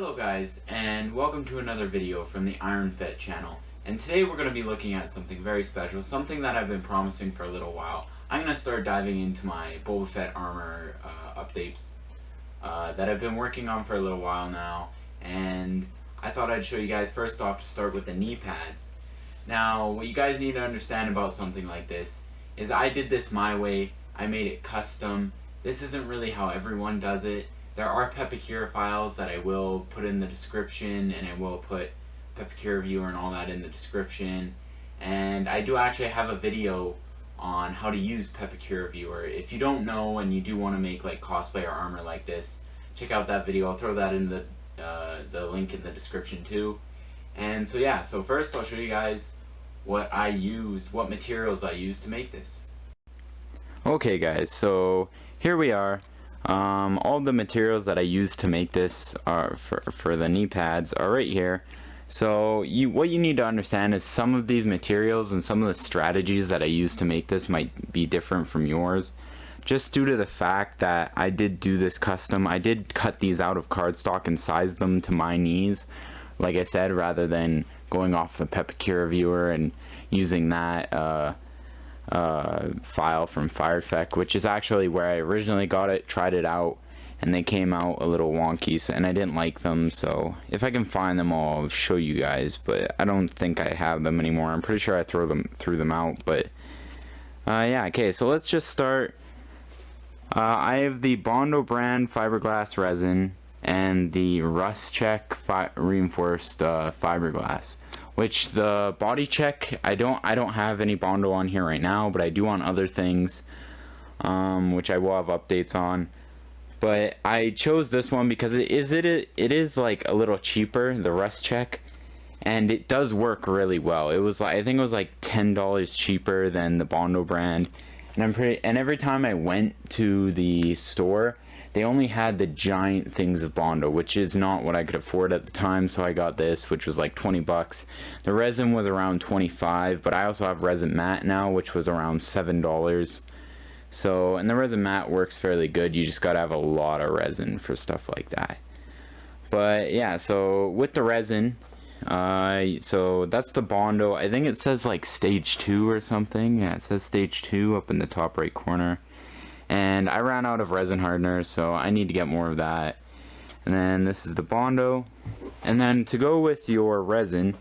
Hello guys, and welcome to another video from the Fett channel. And today we're going to be looking at something very special, something that I've been promising for a little while. I'm going to start diving into my Boba Fett Armour updates that I've been working on for a little while now. And I thought I'd show you guys first off to start with the knee pads. Now, what you guys need to understand about something like this is I did this my way. I made it custom. This isn't really how everyone does it. There are Pepicure files that I will put in the description, and I will put Pepicure Viewer and all that in the description. And I do actually have a video on how to use Pepicure Viewer. If you don't know and you do want to make like cosplay or armor like this, check out that video. I'll throw that in the link in the description too. And so yeah, so first I'll show you guys what materials I used to make this. Okay guys, so here we are. All the materials that I used to make this are for the knee pads are right here. So what you need to understand is some of these materials and some of the strategies that I used to make this might be different from yours, just due to the fact that I did do this custom. I did cut these out of cardstock and size them to my knees, like I said, rather than going off the Pepicure Viewer and using that file from Fireeffect, which is actually where I originally got it, tried it out, and they came out a little wonky, and I didn't like them. So if I can find them, I'll show you guys, but I don't think I have them anymore. I'm pretty sure I threw them out, but yeah, okay, so let's just start. I have the Bondo brand fiberglass resin and the Rust Check reinforced fiberglass. Which the body check, I don't have any Bondo on here right now, but I do on other things, which I will have updates on. But I chose this one because it is like a little cheaper, the Rust Check, and it does work really well. It was like, I think it was like $10 cheaper than the Bondo brand, and every time I went to the store, they only had the giant things of Bondo, which is not what I could afford at the time, so I got this, which was like 20 bucks. The resin was around 25, but I also have resin matte now, which was around $7. So, and the resin matte works fairly good. You just gotta have a lot of resin for stuff like that. But yeah, so with the resin, so that's the Bondo. I think it says like stage 2 or something. Yeah, it says stage 2 up in the top right corner. And I ran out of resin hardener, so I need to get more of that. And then this is the Bondo. And then to go with your resin,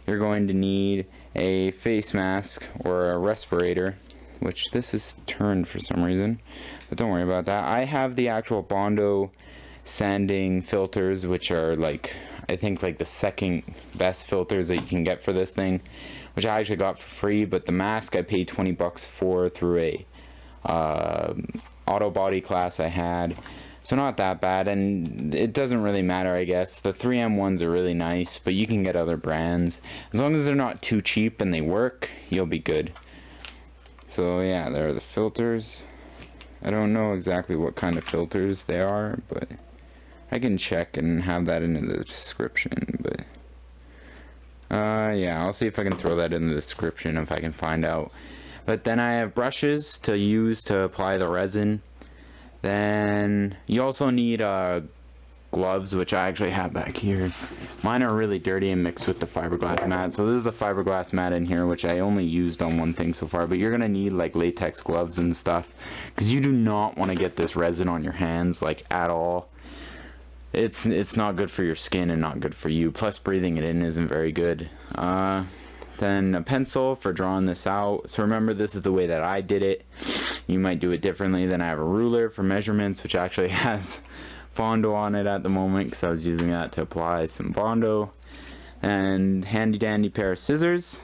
you're going to need a face mask or a respirator, which this is turned for some reason, but don't worry about that. I have the actual Bondo sanding filters, which are like, I think like the second best filters that you can get for this thing, which I actually got for free. But the mask I paid 20 bucks for through a auto body class I had, so not that bad, and it doesn't really matter, I guess. The 3M ones are really nice, but you can get other brands. As long as they're not too cheap and they work, you'll be good. So yeah, there are the filters. I don't know exactly what kind of filters they are, but I can check and have that in the description. But yeah, I'll see if I can throw that in the description if I can find out. But then I have brushes to use to apply the resin. Then you also need gloves, which I actually have back here. Mine are really dirty and mixed with the fiberglass mat. So this is the fiberglass mat in here, which I only used on one thing so far. But you're going to need like latex gloves and stuff, because you do not want to get this resin on your hands like at all. It's not good for your skin and not good for you. Plus breathing it in isn't very good. Then a pencil for drawing this out. So remember, this is the way that I did it. You might do it differently. Then I have a ruler for measurements, which actually has Bondo on it at the moment, because I was using that to apply some Bondo. And handy dandy pair of scissors.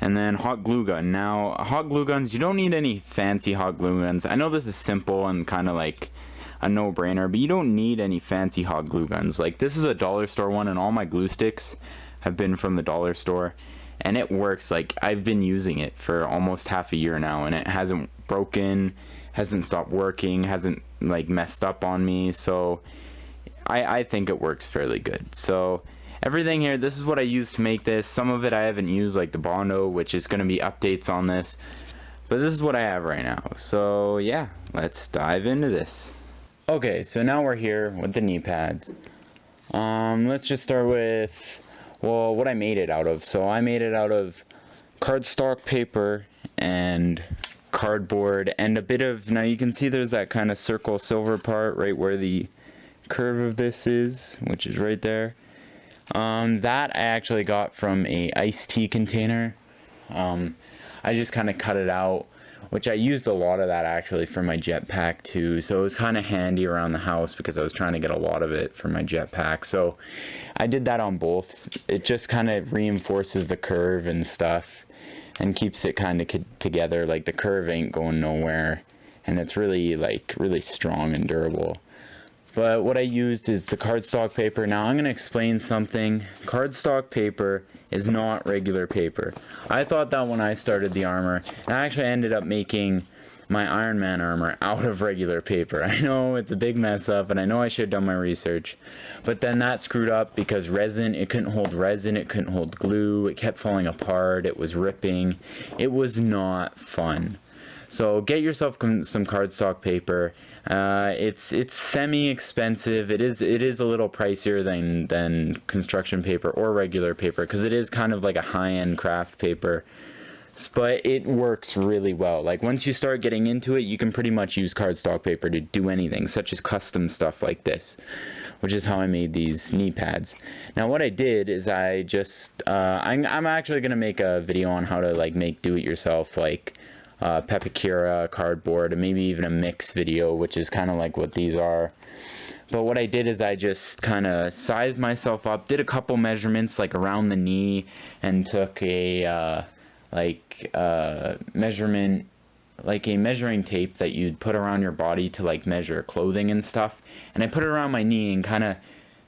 And then hot glue gun. Now, hot glue guns, you don't need any fancy hot glue guns. I know this is simple and kind of like a no-brainer, but you don't need any fancy hot glue guns. Like, this is a dollar store one, and all my glue sticks have been from the dollar store, and it works. Like, I've been using it for almost half a year now, and it hasn't broken, hasn't stopped working, hasn't like messed up on me. So I think it works fairly good. So everything here, this is what I used to make this. Some of it I haven't used, like the Bondo, which is going to be updates on this, but this is what I have right now. So yeah, let's dive into this. Okay, so now we're here with the knee pads. Let's just start with, well, what I made it out of. So I made it out of cardstock paper and cardboard and a bit of, now you can see there's that kind of circle silver part right where the curve of this is, which is right there. That I actually got from a iced tea container. I just kind of cut it out, which I used a lot of that actually for my jetpack too. So it was kind of handy around the house because I was trying to get a lot of it for my jetpack. So I did that on both. It just kind of reinforces the curve and stuff and keeps it kind of together. Like the curve ain't going nowhere, and it's really really strong and durable. But what I used is the cardstock paper. Now I'm going to explain something. Cardstock paper is not regular paper. I thought that when I started the Armour, and I actually ended up making my Iron Man armor out of regular paper. I know it's a big mess up, and I know I should have done my research, but then that screwed up because resin, it couldn't hold resin, it couldn't hold glue, it kept falling apart, it was ripping. It was not fun. So get yourself some cardstock paper. It's semi-expensive. It is a little pricier than construction paper or regular paper because it is kind of like a high-end craft paper. But it works really well. Like once you start getting into it, you can pretty much use cardstock paper to do anything, such as custom stuff like this, which is how I made these knee pads. Now what I did is I just I'm actually gonna make a video on how to like make do-it-yourself like Pepakura cardboard, and maybe even a mix video, which is kind of like what these are. But what I did is I just kind of sized myself up, did a couple measurements like around the knee, and took a measurement, like a measuring tape that you'd put around your body to like measure clothing and stuff, and I put it around my knee and kind of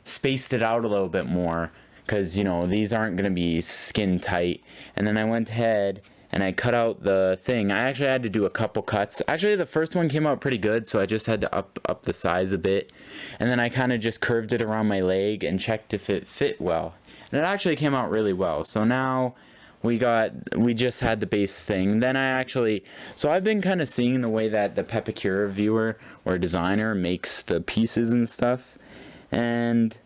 spaced it out a little bit more because, you know, these aren't going to be skin tight. And then I went ahead and I cut out the thing. I actually had to do a couple cuts. Actually, the first one came out pretty good, so I just had to up the size a bit. And then I kind of just curved it around my leg and checked if it fit well. And it actually came out really well. So now we just had the base thing. Then so I've been kind of seeing the way that the Pepakura viewer or designer makes the pieces and stuff. And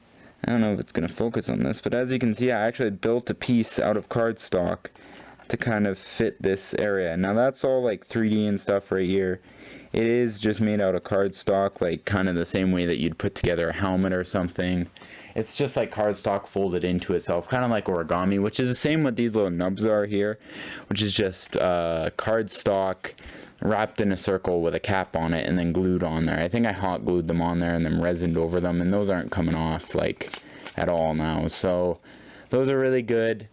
I don't know if it's going to focus on this, but as you can see, I actually built a piece out of cardstock to kind of fit this area. Now that's all like 3D and stuff right here. It is just made out of cardstock, like kind of the same way that you'd put together a helmet or something. It's just like cardstock folded into itself, kind of like origami, which is the same what these little nubs are here, which is just cardstock wrapped in a circle with a cap on it and then glued on there. I think I hot glued them on there and then resined over them, and those aren't coming off like at all now. So those are really good.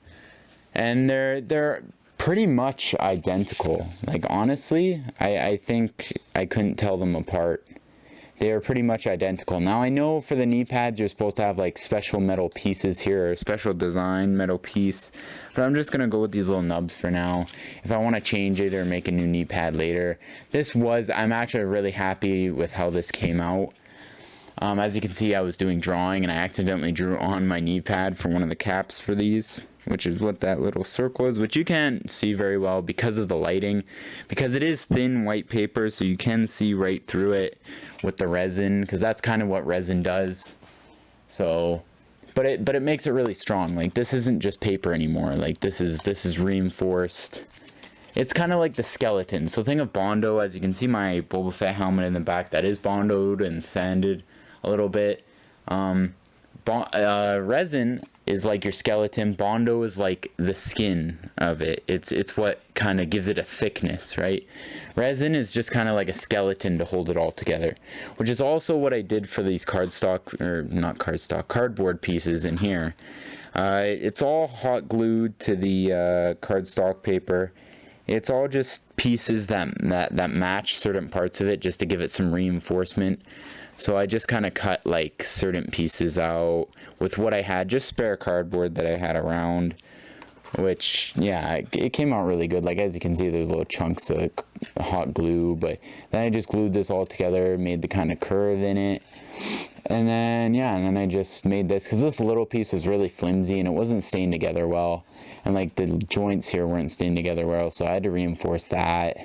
And they're pretty much identical. Like honestly, I think I couldn't tell them apart. They are pretty much identical. Now I know for the knee pads you're supposed to have like special metal pieces here, or special design metal piece, but I'm just gonna go with these little nubs for now. If I want to change it or make a new knee pad later, I'm actually really happy with how this came out. As you can see, I was doing drawing and I accidentally drew on my knee pad for one of the caps for these, which is what that little circle is, which you can't see very well because of the lighting, because it is thin white paper, so you can see right through it with the resin, because that's kind of what resin does. So but it makes it really strong. Like this isn't just paper anymore. Like this is reinforced. It's kind of like the skeleton. So think of Bondo. As you can see, my Boba Fett helmet in the back, that is Bondoed and sanded a little bit. Resin is like your skeleton. Bondo is like the skin of it. It's what kind of gives it a thickness, right? Resin is just kind of like a skeleton to hold it all together, which is also what I did for these cardboard pieces in here. It's all hot glued to the cardstock paper. It's all just pieces that match certain parts of it just to give it some reinforcement. So I just kind of cut like certain pieces out with what I had, just spare cardboard that I had around, which, yeah, it came out really good. Like as you can see, there's little chunks of hot glue, but then I just glued this all together, made the kind of curve in it. And then, yeah, and then I just made this, because this little piece was really flimsy and it wasn't staying together well. And like the joints here weren't staying together well, so I had to reinforce that.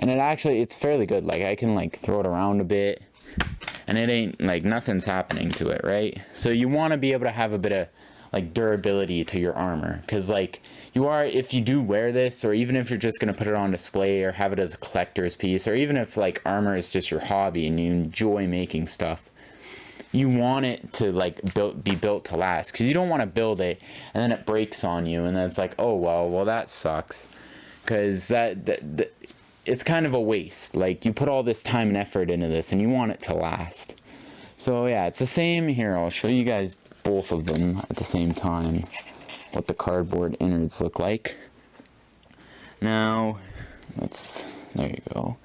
And it's fairly good. Like, I can like throw it around a bit and it ain't like nothing's happening to it, right? So you want to be able to have a bit of like durability to your armor, because like if you do wear this, or even if you're just going to put it on display or have it as a collector's piece, or even if like armor is just your hobby and you enjoy making stuff, you want it to like be built to last, because you don't want to build it and then it breaks on you and then it's like, oh well that sucks, because that it's kind of a waste. Like, you put all this time and effort into this and you want it to last. So yeah, it's the same here. I'll show you guys both of them at the same time, what the cardboard innards look like. Now, there you go.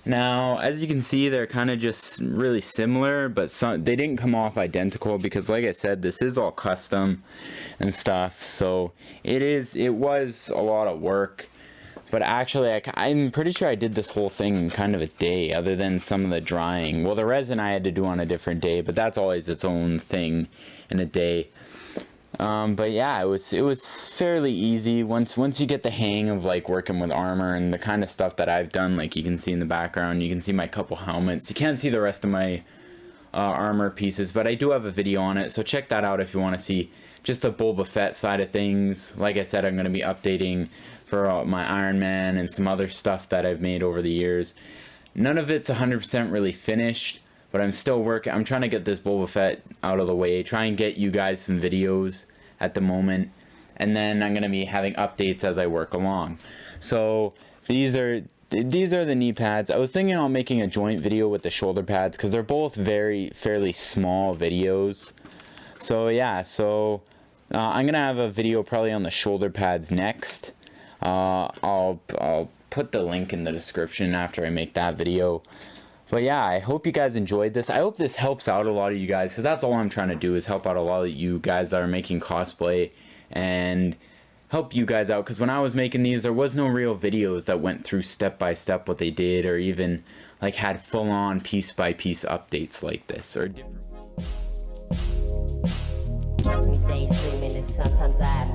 Now, as you can see, they're kind of just really similar, but they didn't come off identical, because like I said, this is all custom and stuff. So it was a lot of work. But actually, I'm pretty sure I did this whole thing in kind of a day, other than some of the drying. Well, the resin I had to do on a different day, but that's always its own thing in a day. But yeah, it was fairly easy once you get the hang of like working with armor and the kind of stuff that I've done. Like, you can see in the background, you can see my couple helmets. You can't see the rest of my armor pieces, but I do have a video on it, so check that out if you want to see just the Boba Fett side of things. Like I said, I'm going to be updating for my Iron Man and some other stuff that I've made over the years. None of it's 100% really finished, but I'm still working. I'm trying to get this Boba Fett out of the way, try and get you guys some videos at the moment, and then I'm going to be having updates as I work along. So these are the knee pads. I was thinking about making a joint video with the shoulder pads, because they're both fairly small videos. So yeah, I'm gonna have a video probably on the shoulder pads next. I'll put the link in the description after I make that video. But yeah, I hope you guys enjoyed this. I hope this helps out a lot of you guys, because that's all I'm trying to do, is help out a lot of you guys that are making cosplay and help you guys out. Because when I was making these, there was no real videos that went through step by step what they did, or even like had full-on piece by piece updates like this, or different. Watch me daydreaming, and sometimes I